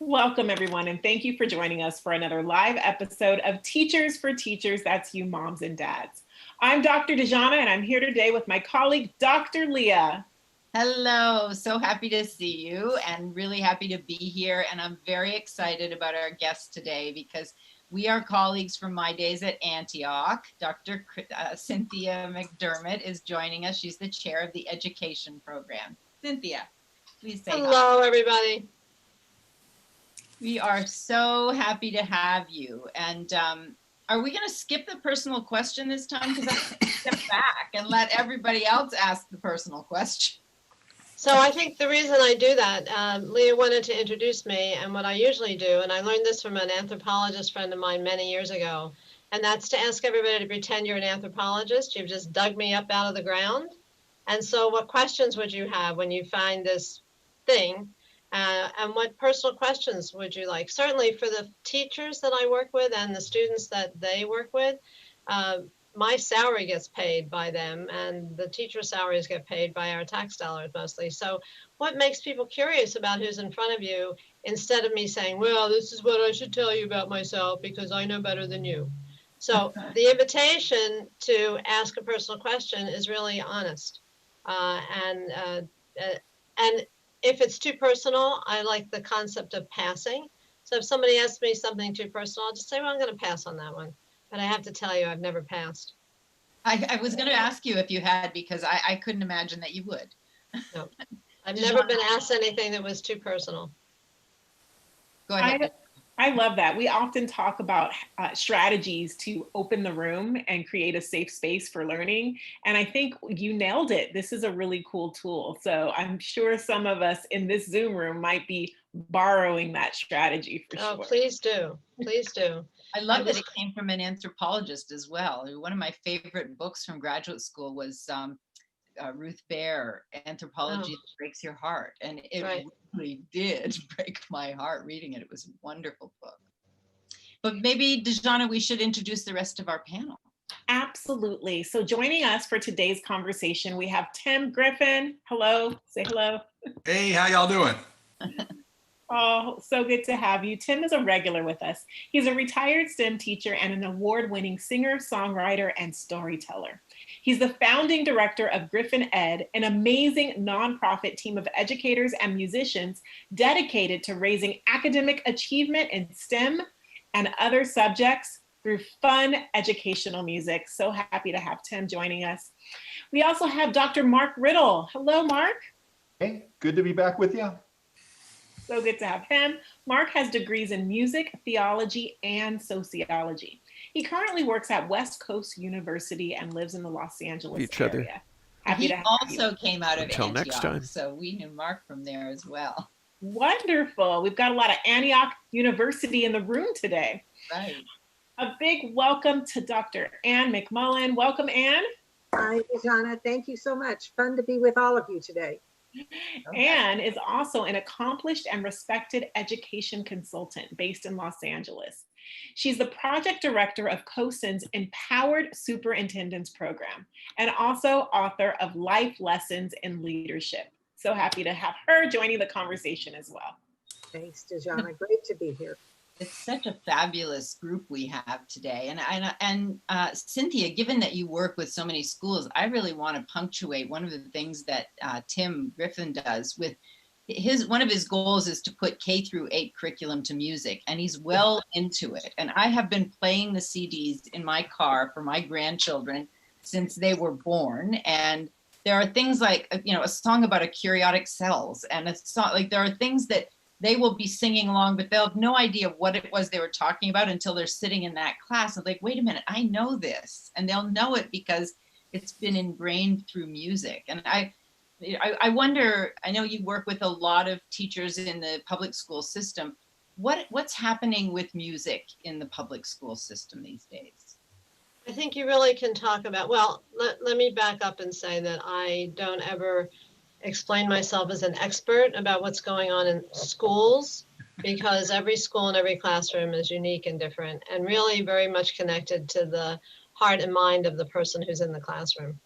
Welcome, everyone, and thank you for joining us for another live episode of Teachers for Teachers. That's you, moms and dads. I'm Dr. Dejana, and I'm here today with my colleague, Dr. Leah. Hello, so happy to see you and really happy to be here. And I'm very excited about our guest today because we are colleagues from my days at Antioch. Dr. Cynthia McDermott is joining us. She's the chair of the education program. Cynthia, please say hello, everybody. We are so happy to have you. And are we going to skip the personal question this time? Because I'm going to step back and let everybody else ask the personal question. So I think the reason I do that, Leah wanted to introduce me, and what I usually do, and I learned this from an anthropologist friend of mine many years ago, and that's to ask everybody to pretend you're an anthropologist. You've just dug me up out of the ground. And so what questions would you have when you find this thing? And what personal questions would you like? Certainly for the teachers that I work with and the students that they work with, my salary gets paid by them, and the teacher salaries get paid by our tax dollars mostly. So what makes people curious about who's in front of you, instead of me saying, well, this is what I should tell you about myself because I know better than you. So the invitation to ask a personal question is really honest. And if it's too personal, I like the concept of passing. So if somebody asks me something too personal, I'll just say, well, I'm going to pass on that one. But I have to tell you, I've never passed. I was going to ask you if you had, because I couldn't imagine that you would. No, I've never been asked anything that was too personal. Go ahead. I love that. We often talk about strategies to open the room and create a safe space for learning. And I think you nailed it. This is a really cool tool. So I'm sure some of us in this Zoom room might be borrowing that strategy for sure. Oh, please do. Please do. I love that it came from an anthropologist as well. One of my favorite books from graduate school was Ruth Baer, Anthropology That Breaks Your Heart. And it really did break my heart reading it. It was a wonderful book. But maybe, Dejana, we should introduce the rest of our panel. Absolutely. So joining us for today's conversation, we have Tim Griffin. Hello, say hello. Hey, how y'all doing? Oh, so good to have you. Tim is a regular with us. He's a retired STEM teacher and an award-winning singer, songwriter, and storyteller. He's the founding director of Griffin Ed, an amazing nonprofit team of educators and musicians dedicated to raising academic achievement in STEM and other subjects through fun educational music. So happy to have Tim joining us. We also have Dr. Mark Riddle. Hello, Mark. Hey, good to be back with you. So good to have him. Mark has degrees in music, theology, and sociology. He currently works at West Coast University and lives in the Los Angeles area. Happy to have you. He also came out of Until Antioch, next time. so we knew Mark from there as well. Wonderful. We've got a lot of Antioch University in the room today. Right. A big welcome to Dr. Ann McMullen. Welcome, Ann. Hi, Dejana. Thank you so much. Fun to be with all of you today. Ann is also an accomplished and respected education consultant based in Los Angeles. She's the project director of COSIN's Empowered Superintendents Program and also author of Life Lessons in Leadership. So happy to have her joining the conversation as well. Thanks, Dejana. Great to be here. It's such a fabulous group we have today. And Cynthia, given that you work with so many schools, I really want to punctuate one of the things that Tim Griffin does with one of his goals is to put K-8 curriculum to music, and he's well into it. And I have been playing the CDs in my car for my grandchildren since they were born. And there are things like, a song about eukaryotic cells, and a song like there are things that they will be singing along, but they'll have no idea what it was they were talking about until they're sitting in that class. And like, wait a minute, I know this. And they'll know it because it's been ingrained through music. And I wonder, I know you work with a lot of teachers in the public school system. What's happening with music in the public school system these days? I think you really can talk about, well, let me back up and say that I don't ever explain myself as an expert about what's going on in schools, because every school and every classroom is unique and different, and really very much connected to the heart and mind of the person who's in the classroom.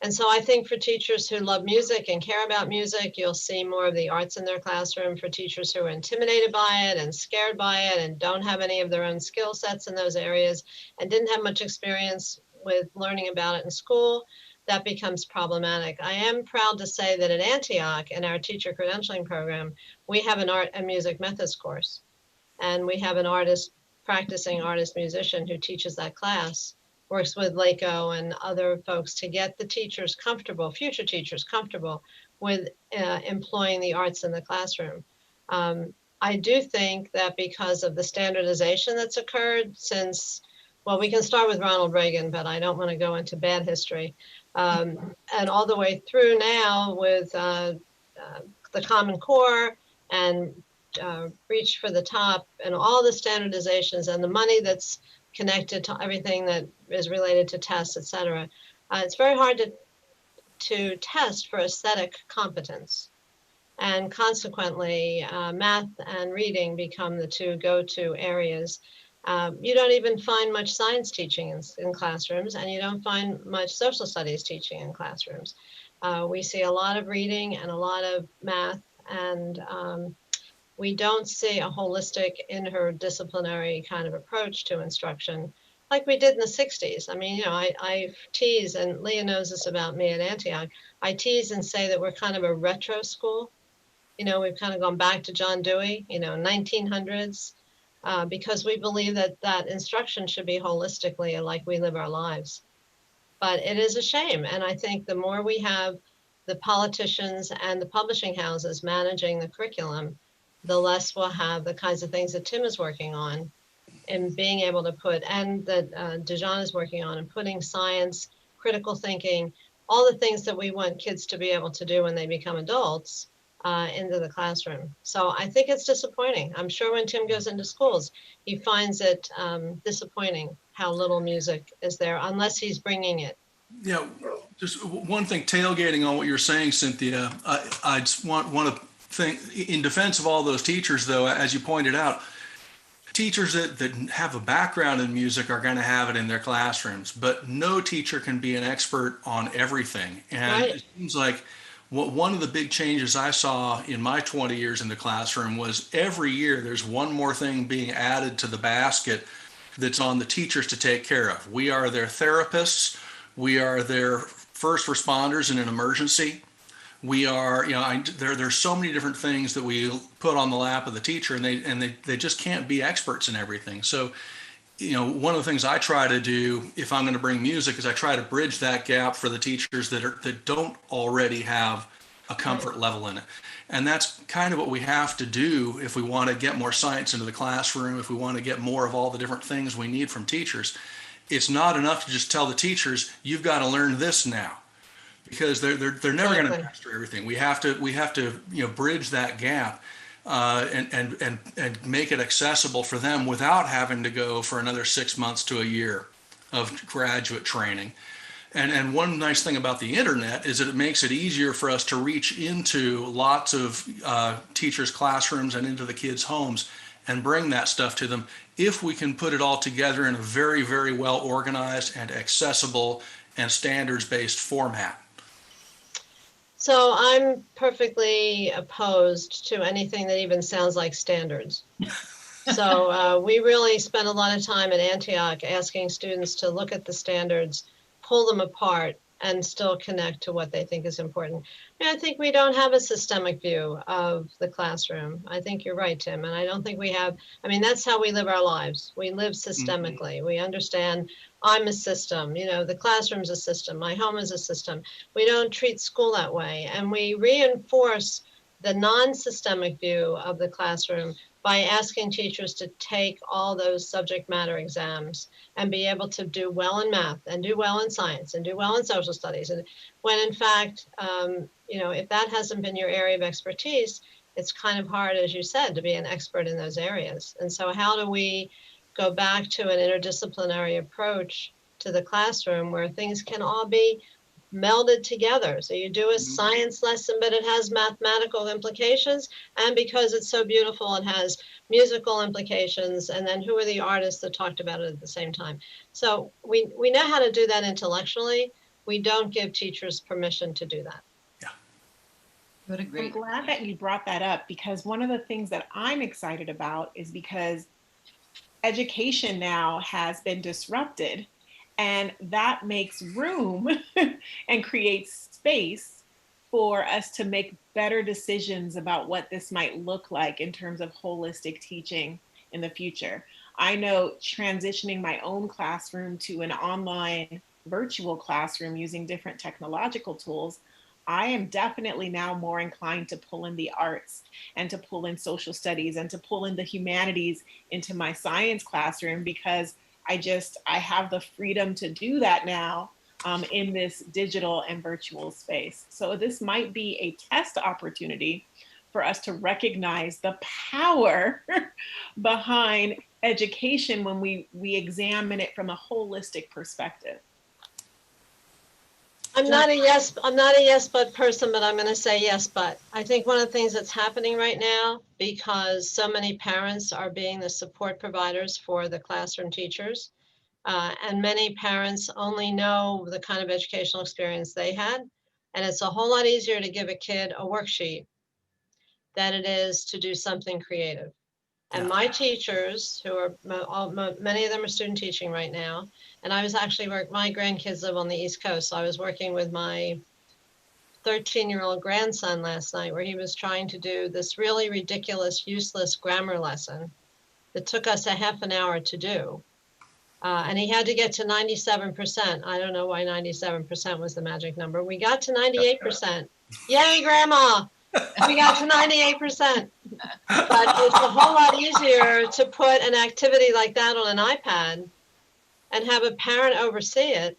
And so I think for teachers who love music and care about music, you'll see more of the arts in their classroom. For teachers who are intimidated by it and scared by it and don't have any of their own skill sets in those areas and didn't have much experience with learning about it in school, that becomes problematic. I am proud to say that at Antioch, in our teacher credentialing program, we have an art and music methods course. And we have an practicing artist musician who teaches that class, works with LACO and other folks to get the teachers comfortable, future teachers comfortable with employing the arts in the classroom. I do think that because of the standardization that's occurred since, well, we can start with Ronald Reagan, but I don't want to go into bad history. And all the way through now with the Common Core and Reach for the Top and all the standardizations and the money that's connected to everything that is related to tests, et cetera. It's very hard to test for aesthetic competence. And consequently, math and reading become the two go-to areas. You don't even find much science teaching in classrooms, and you don't find much social studies teaching in classrooms. We see a lot of reading and a lot of math, and we don't see a holistic interdisciplinary kind of approach to instruction like we did in the 60s. I mean, you know, I tease, and Leah knows this about me at Antioch, I tease and say that we're kind of a retro school. You know, we've kind of gone back to John Dewey, you know, 1900s, because we believe that instruction should be holistically like we live our lives. But it is a shame. And I think the more we have the politicians and the publishing houses managing the curriculum, the less we'll have the kinds of things that Tim is working on and being able to put, and that Dejan is working on, and putting science, critical thinking, all the things that we want kids to be able to do when they become adults into the classroom. So I think it's disappointing. I'm sure when Tim goes into schools, he finds it disappointing how little music is there, unless he's bringing it. Yeah, just one thing, tailgating on what you're saying, Cynthia, I just want to think, in defense of all those teachers, though, as you pointed out, teachers that have a background in music are going to have it in their classrooms, but no teacher can be an expert on everything. And It seems like one of the big changes I saw in my 20 years in the classroom was every year there's one more thing being added to the basket that's on the teachers to take care of. We are their therapists. We are their first responders in an emergency. We are, you know, there's so many different things that we put on the lap of the teacher, and they just can't be experts in everything. So, you know, one of the things I try to do if I'm going to bring music is I try to bridge that gap for the teachers that don't already have a comfort level in it. And that's kind of what we have to do if we want to get more science into the classroom, if we want to get more of all the different things we need from teachers. It's not enough to just tell the teachers, you've got to learn this now, because they're never going to master everything. We have to you know, bridge that gap and make it accessible for them without having to go for another 6 months to a year of graduate training. And one nice thing about the internet is that it makes it easier for us to reach into lots of teachers' classrooms and into the kids' homes and bring that stuff to them if we can put it all together in a very, very well organized and accessible and standards-based format. So I'm perfectly opposed to anything that even sounds like standards. So we really spent a lot of time at Antioch asking students to look at the standards, pull them apart, and still connect to what they think is important. And I think we don't have a systemic view of the classroom. I think you're right, Tim. And I don't think we have, I mean, that's how we live our lives. We live systemically. Mm-hmm. We understand I'm a system, you know, the classroom's a system, my home is a system. We don't treat school that way. And we reinforce the non-systemic view of the classroom by asking teachers to take all those subject matter exams and be able to do well in math and do well in science and do well in social studies. And when in fact, you know, if that hasn't been your area of expertise, it's kind of hard, as you said, to be an expert in those areas. And so how do we go back to an interdisciplinary approach to the classroom where things can all be melded together? So you do a science lesson, but it has mathematical implications. And because it's so beautiful, it has musical implications. And then who are the artists that talked about it at the same time? So we know how to do that intellectually, we don't give teachers permission to do that. What a I'm great. glad that you brought that up, because one of the things that I'm excited about is because education now has been disrupted, and that makes room and creates space for us to make better decisions about what this might look like in terms of holistic teaching in the future. I know transitioning my own classroom to an online virtual classroom using different technological tools, I am definitely now more inclined to pull in the arts and to pull in social studies and to pull in the humanities into my science classroom, because I have the freedom to do that now in this digital and virtual space. So this might be a test opportunity for us to recognize the power behind education when we examine it from a holistic perspective. I'm not a yes but person, but I'm going to say yes but. I think one of the things that's happening right now, because so many parents are being the support providers for the classroom teachers, and many parents only know the kind of educational experience they had, and it's a whole lot easier to give a kid a worksheet than it is to do something creative. And my teachers, who are many of them are student teaching right now, and I was actually my grandkids live on the East Coast, so I was working with my 13-year-old grandson last night, where he was trying to do this really ridiculous, useless grammar lesson that took us a half an hour to do. And he had to get to 97%. I don't know why 97% was the magic number. We got to 98%. Yay, Grandma! We got to 98%. But it's a whole lot easier to put an activity like that on an iPad and have a parent oversee it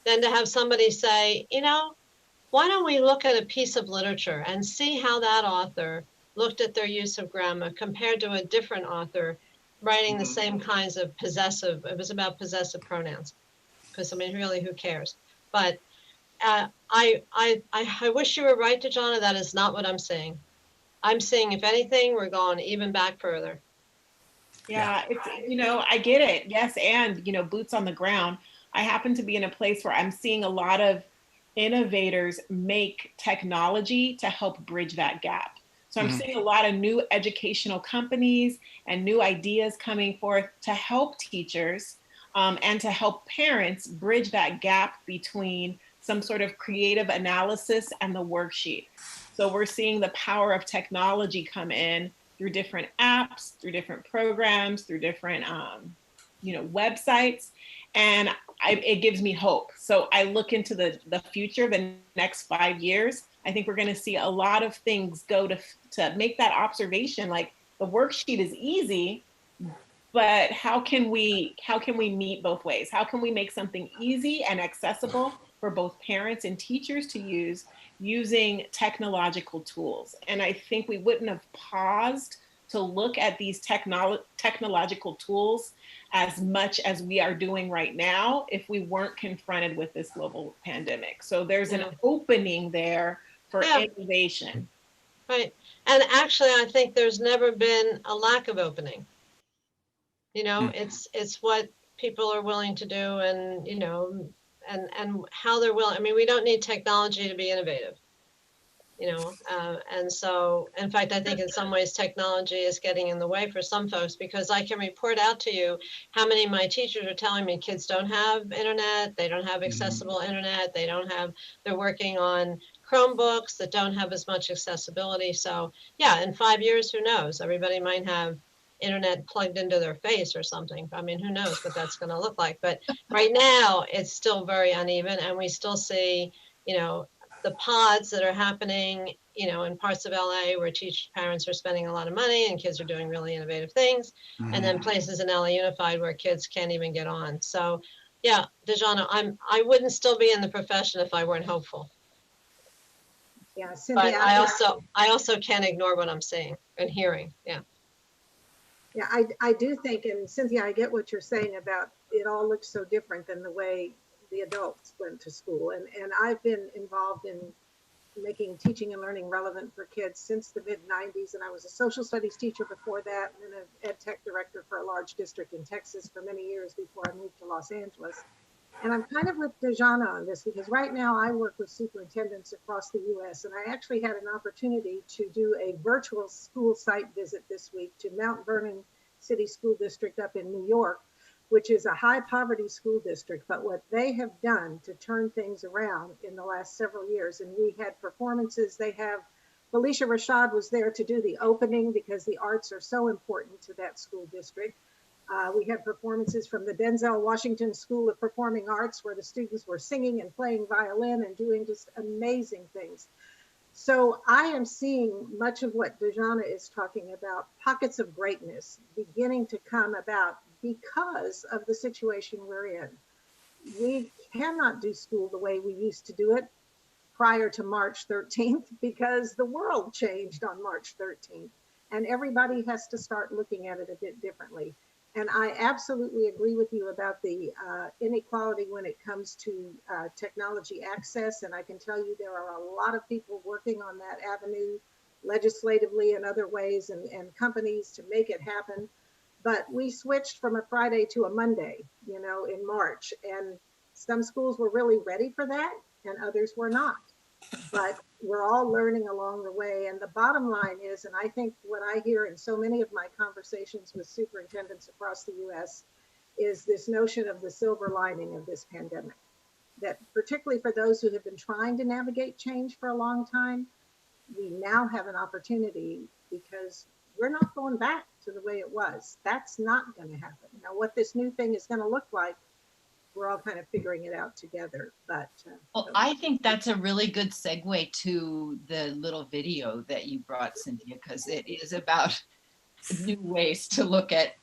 than to have somebody say, you know, why don't we look at a piece of literature and see how that author looked at their use of grammar compared to a different author writing the same kinds of possessive, it was about possessive pronouns, because I mean, really, who cares? But I wish you were right, Dejana, that is not what I'm saying. I'm saying, if anything, we're going even back further. Yeah, it's, I get it. Yes. And, boots on the ground. I happen to be in a place where I'm seeing a lot of innovators make technology to help bridge that gap. So I'm seeing a lot of new educational companies and new ideas coming forth to help teachers and to help parents bridge that gap between some sort of creative analysis and the worksheet. So we're seeing the power of technology come in through different apps, through different programs, through different websites. And it gives me hope. So I look into the future, the next 5 years. I think we're going to see a lot of things go to make that observation. Like, the worksheet is easy, but how can we meet both ways? How can we make something easy and accessible for both parents and teachers to use using technological tools? And I think we wouldn't have paused to look at these technological tools as much as we are doing right now if we weren't confronted with this global pandemic. So there's an opening there for innovation. Right. And actually, I think there's never been a lack of opening. It's what people are willing to do, and, and how they're willing. I mean, we don't need technology to be innovative. And so, in fact, I think in some ways technology is getting in the way for some folks, because I can report out to you how many of my teachers are telling me kids don't have internet, they don't have accessible internet, they're working on Chromebooks that don't have as much accessibility. So yeah, in 5 years, who knows? Everybody might have internet plugged into their face or something. I mean, who knows what that's going to look like? But right now, it's still very uneven, and we still see, the pods that are happening, in parts of LA where parents are spending a lot of money and kids are doing really innovative things. And then places in LA Unified where kids can't even get on. So yeah, Dejana, I wouldn't still be in the profession if I weren't hopeful. Yeah, Cynthia, but I also can't ignore what I'm seeing and hearing. Yeah. Yeah, I do think, and Cynthia, I get what you're saying about it all looks so different than the way the adults went to school. And I've been involved in making teaching and learning relevant for kids since the mid-90s. And I was a social studies teacher before that, and then an ed tech director for a large district in Texas for many years before I moved to Los Angeles. And I'm kind of with Dejana on this because right now I work with superintendents across the US, and I actually had an opportunity to do a virtual school site visit this week to Mount Vernon City School District up in New York, which is a high poverty school district. But what they have done to turn things around in the last several years, and we had performances, they have, Felicia Rashad was there to do the opening because the arts are so important to that school district. We had performances from the Denzel Washington School of Performing Arts where the students were singing and playing violin and doing just amazing things. So I am seeing much of what Dejana is talking about, pockets of greatness beginning to come about because of the situation we're in. We cannot do school the way we used to do it prior to March 13th because the world changed on March 13th and everybody has to start looking at it a bit differently. And I absolutely agree with you about the inequality when it comes to technology access. And I can tell you there are a lot of people working on that avenue legislatively and other ways and companies to make it happen. But we switched from a Friday to a Monday, you know, in March. And some schools were really ready for that and others were not. But we're all learning along the way. And the bottom line is, and I think what I hear in so many of my conversations with superintendents across the US is this notion of the silver lining of this pandemic, that particularly for those who have been trying to navigate change for a long time, we now have an opportunity because we're not going back to the way it was. That's not going to happen. Now, what this new thing is going to look like, we're all kind of figuring it out together. But well, I think that's a really good segue to the little video that you brought, Cynthia, because it is about new ways to look at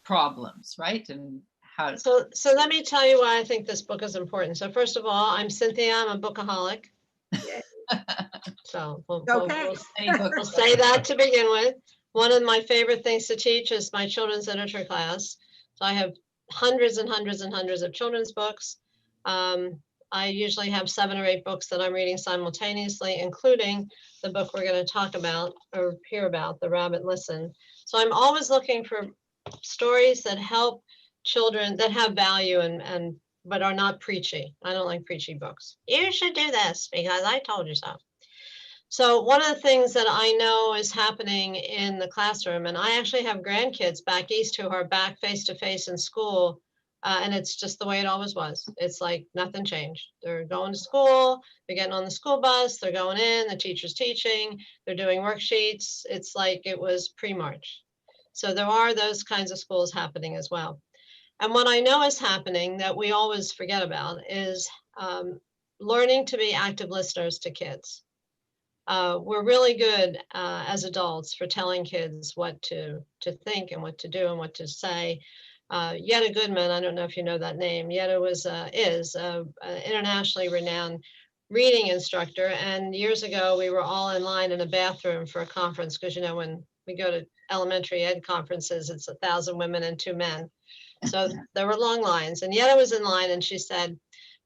problems, right? And how. So let me tell you why I think this book is important. So first of all, I'm Cynthia. I'm a bookaholic. yeah. So Okay. we'll say that to begin with. One of my favorite things to teach is my children's literature class. So I have hundreds and hundreds and hundreds of children's books. I usually have 7 or 8 books that I'm reading simultaneously, including the book we're going to talk about or hear about, The Rabbit Listen. So I'm always looking for stories that help children, that have value and but are not preachy. I don't like preachy books. You should do this because I told you so. So one of the things that I know is happening in the classroom, and I actually have grandkids back east who are back face-to-face in school, and it's just the way it always was. It's like nothing changed. They're going to school, they're getting on the school bus, they're going in, the teacher's teaching, they're doing worksheets. It's like it was pre-March. So there are those kinds of schools happening as well. And what I know is happening that we always forget about is learning to be active listeners to kids. We're really good as adults for telling kids what to think and what to do and what to say. Yetta Goodman, I don't know if you know that name. Yetta is an internationally renowned reading instructor. And years ago, we were all in line in a bathroom for a conference because, you know, when we go to elementary ed conferences, it's 1,000 women and 2 men. So there were long lines. And Yetta was in line and she said,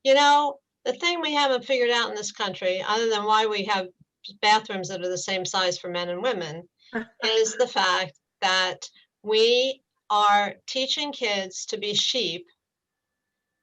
you know, the thing we haven't figured out in this country, other than why we have bathrooms that are the same size for men and women, is the fact that we are teaching kids to be sheep,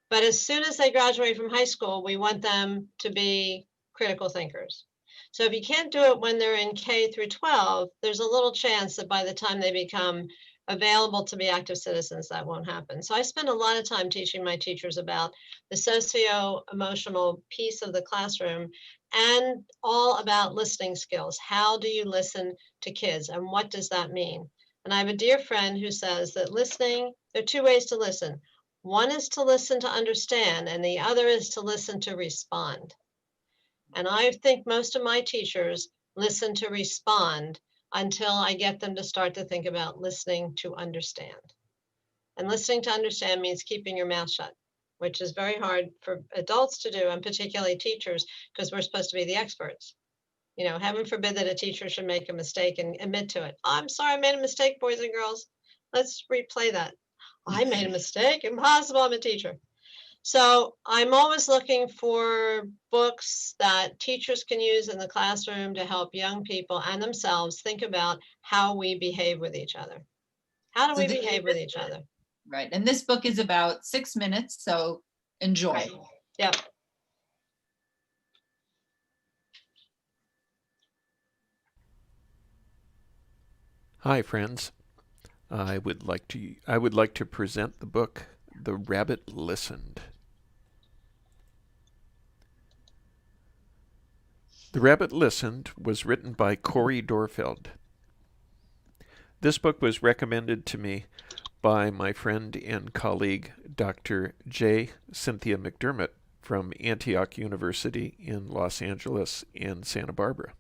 but as soon as they graduate from high school, we want them to be critical thinkers. So if you can't do it when they're in K through 12, there's a little chance that by the time they become available to be active citizens, that won't happen. So I spend a lot of time teaching my teachers about the socio-emotional piece of the classroom and all about listening skills. How do you listen to kids and what does that mean? And I have a dear friend who says that listening, there are 2 ways to listen. One is to listen to understand, and the other is to listen to respond. And I think most of my teachers listen to respond until I get them to start to think about listening to understand. And listening to understand means keeping your mouth shut, which is very hard for adults to do, and particularly teachers, because we're supposed to be the experts. You know, heaven forbid that a teacher should make a mistake and admit to it. Oh, I'm sorry, I made a mistake, boys and girls. Let's replay that. I made a mistake. Impossible, I'm a teacher. So I'm always looking for books that teachers can use in the classroom to help young people and themselves think about how we behave with each other. How do we behave with each other? Right. And this book is about 6 minutes. So Enjoy. Right. Yeah. Hi, friends. I would like to present the book The Rabbit Listened. The Rabbit Listened was written by Corey Dorfeld. This book was recommended to me by my friend and colleague, Dr. J. Cynthia McDermott from Antioch University in Los Angeles and Santa Barbara.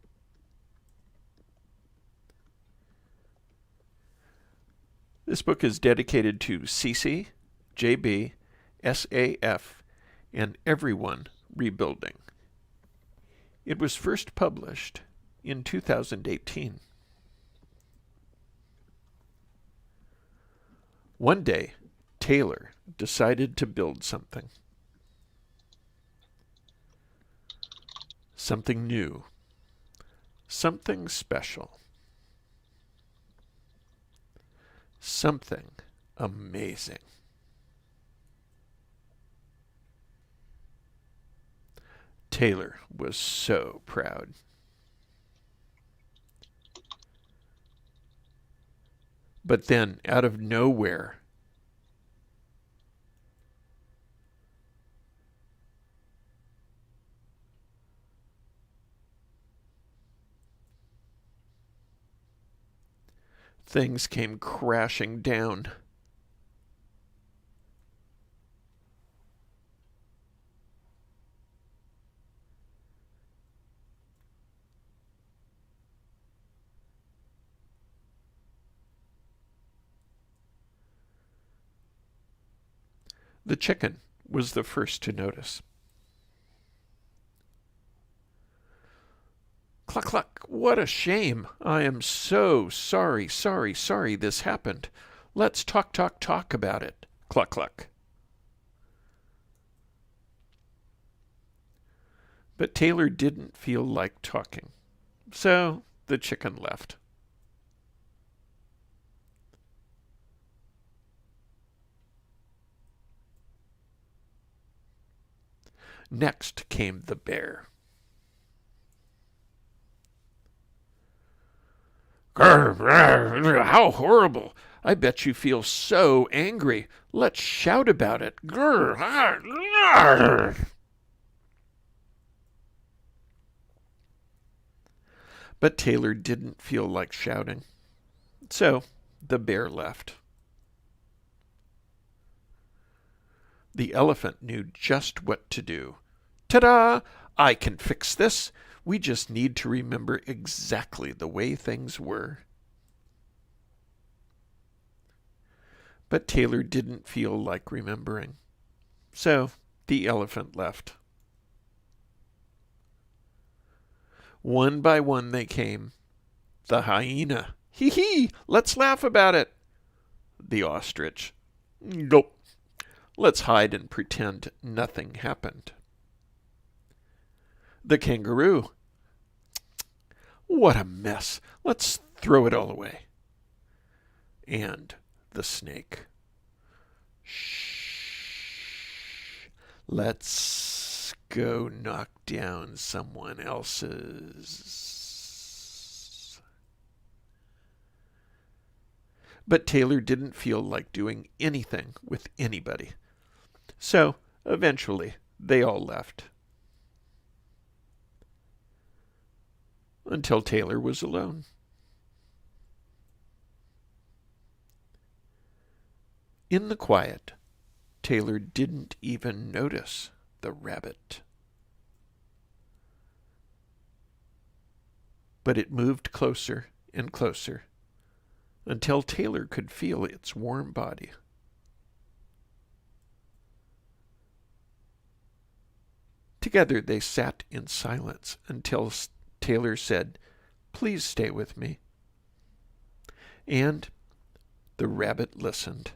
This book is dedicated to CC, JB, SAF, and everyone rebuilding. It was first published in 2018. One day, Taylor decided to build something. Something new. Something special. Something amazing. Taylor was so proud. But then, out of nowhere, things came crashing down. The chicken was the first to notice. Cluck, cluck, what a shame. I am so sorry this happened. Let's talk about it. Cluck, cluck. But Taylor didn't feel like talking, so the chicken left. Next came the bear. Grr, how horrible! I bet you feel so angry. Let's shout about it. Grr, grr. But Taylor didn't feel like shouting, so the bear left. The elephant knew just what to do. Ta-da! I can fix this. We just need to remember exactly the way things were. But Taylor didn't feel like remembering, so the elephant left. One by one they came. The hyena. Hee hee, let's laugh about it. The ostrich. Gulp. Let's hide and pretend nothing happened. The kangaroo. What a mess. Let's throw it all away. And the snake. Shh. Let's go knock down someone else's. But Taylor didn't feel like doing anything with anybody. So, eventually, they all left. Until Taylor was alone. In the quiet, Taylor didn't even notice the rabbit. But it moved closer and closer until Taylor could feel its warm body. Together they sat in silence until Taylor said, "Please stay with me." And the rabbit listened.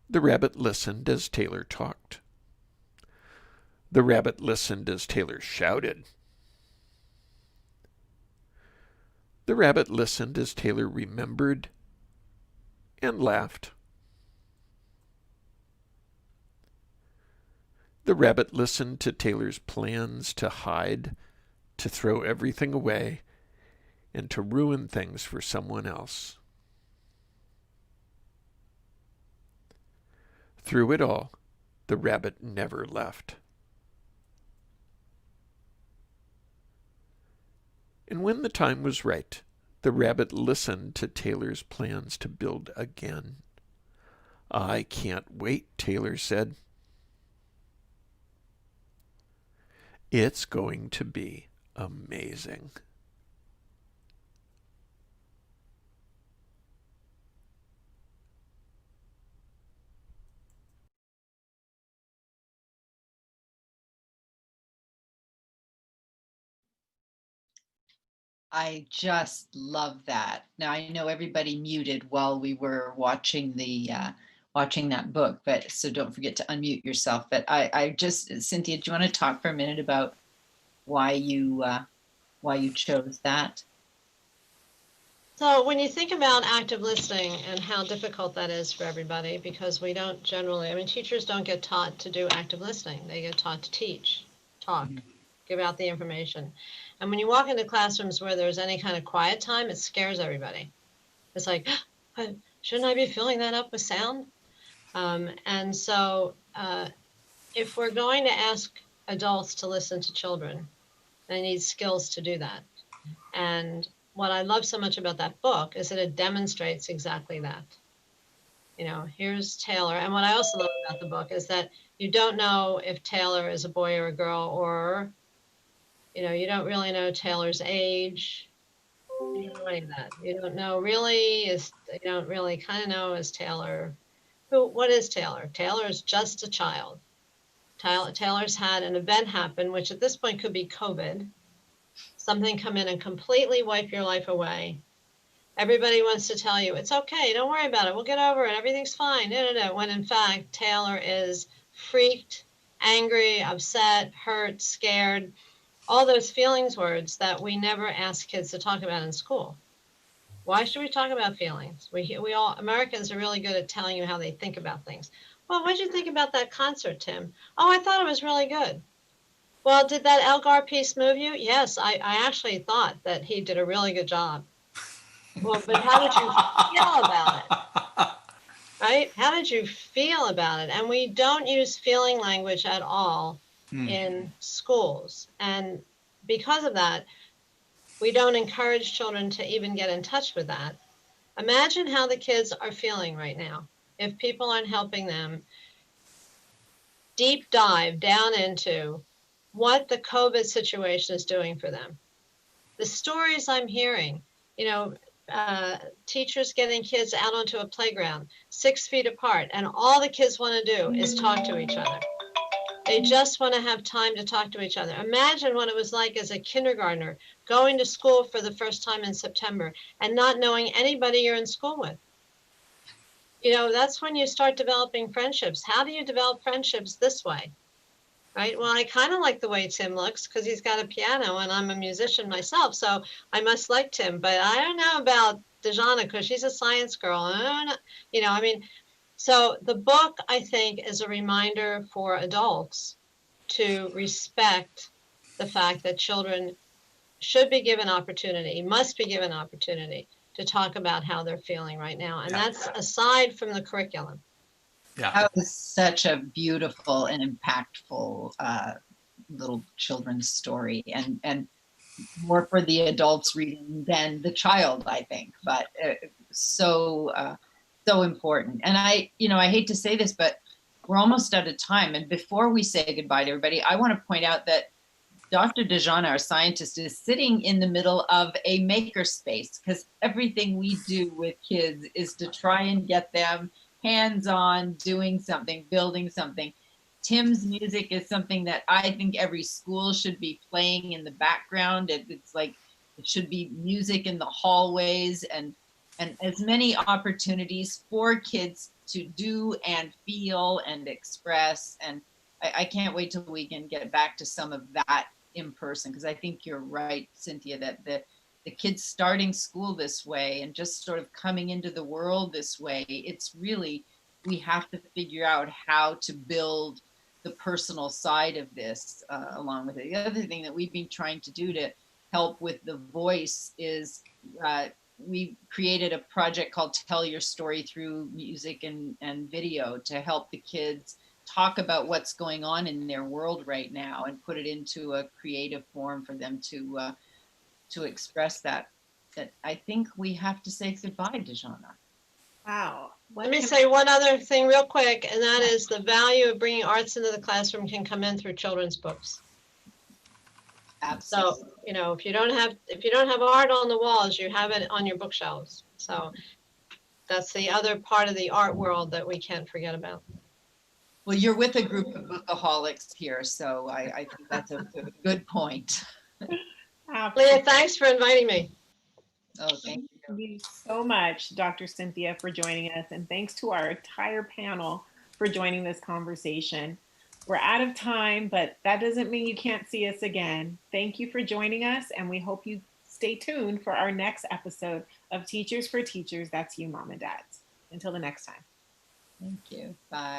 The rabbit listened as Taylor talked. The rabbit listened as Taylor shouted. The rabbit listened as Taylor remembered and laughed. The rabbit listened to Taylor's plans to hide, to throw everything away, and to ruin things for someone else. Through it all, the rabbit never left. And when the time was right, the rabbit listened to Taylor's plans to build again. I can't wait, Taylor said. It's going to be amazing. I just love that. Now I know everybody muted while we were watching watching that book, but so don't forget to unmute yourself. But I just, Cynthia, do you want to talk for a minute about why you chose that? So when you think about active listening and how difficult that is for everybody, because we don't generally, I mean, teachers don't get taught to do active listening. They get taught to teach, talk, give out the information. And when you walk into classrooms where there's any kind of quiet time, it scares everybody. It's like, shouldn't I be filling that up with sound? And so if we're going to ask adults to listen to children, they need skills to do that. And what I love so much about that book is that it demonstrates exactly that. You know, here's Taylor. And what I also love about the book is that you don't know if Taylor is a boy or a girl, or, you know, you don't really know Taylor's age. You don't know any of that. You don't know really, you don't really kind of know, is Taylor, what is Taylor? Taylor is just a child. Taylor's had an event happen, which at this point could be COVID. Something come in and completely wipe your life away. Everybody wants to tell you, it's okay, don't worry about it, we'll get over it, everything's fine. No. When in fact, Taylor is freaked, angry, upset, hurt, scared, all those feelings words that we never ask kids to talk about in school. Why should we talk about feelings? We all, Americans are really good at telling you how they think about things. Well, what did you think about that concert, Tim? Oh, I thought it was really good. Well, did that Elgar piece move you? Yes, I actually thought that he did a really good job. Well, but how did you feel about it? Right? How did you feel about it? And we don't use feeling language at all in schools. And because of that, we don't encourage children to even get in touch with that. Imagine how the kids are feeling right now if people aren't helping them deep dive down into what the COVID situation is doing for them. The stories I'm hearing, you know, teachers getting kids out onto a playground 6 feet apart, and all the kids want to do is talk to each other. They just want to have time to talk to each other. Imagine what it was like as a kindergartner going to school for the first time in September and not knowing anybody you're in school with. You know, that's when you start developing friendships. How do you develop friendships this way? Right? Well, I kind of like the way Tim looks because he's got a piano and I'm a musician myself, so I must like Tim. But I don't know about Dejana because she's a science girl. I don't know, you know, I mean, so the book, I think, is a reminder for adults to respect the fact that children should be given opportunity, must be given opportunity to talk about how they're feeling right now. And that's aside from the curriculum. Yeah. That was such a beautiful and impactful little children's story, and more for the adults reading than the child, I think, but so important. And I hate to say this, but we're almost out of time. And before we say goodbye to everybody, I want to point out that Dr. Dejana, our scientist, is sitting in the middle of a makerspace because everything we do with kids is to try and get them hands-on, doing something, building something. Tim's music is something that I think every school should be playing in the background. It's like it should be music in the hallways and as many opportunities for kids to do and feel and express. And I can't wait till we can get back to some of that in person, because I think you're right, Cynthia, that the kids starting school this way and just sort of coming into the world this way, it's really, we have to figure out how to build the personal side of this along with it. The other thing that we've been trying to do to help with the voice is we created a project called Tell Your Story through music and video to help the kids talk about what's going on in their world right now and put it into a creative form for them to express that. That I think we have to say goodbye to Dejana. Wow. Let me say one other thing real quick, and that is the value of bringing arts into the classroom can come in through children's books. Absolutely. So, you know, if you don't have art on the walls, you have it on your bookshelves. So that's the other part of the art world that we can't forget about. Well, you're with a group of bookaholics here, so I think that's a good point. Leah, thanks for inviting me. Oh, thank you. Thank you so much, Dr. Cynthia, for joining us. And thanks to our entire panel for joining this conversation. We're out of time, but that doesn't mean you can't see us again. Thank you for joining us, and we hope you stay tuned for our next episode of Teachers for Teachers. That's you, Mom and Dads. Until the next time. Thank you. Bye.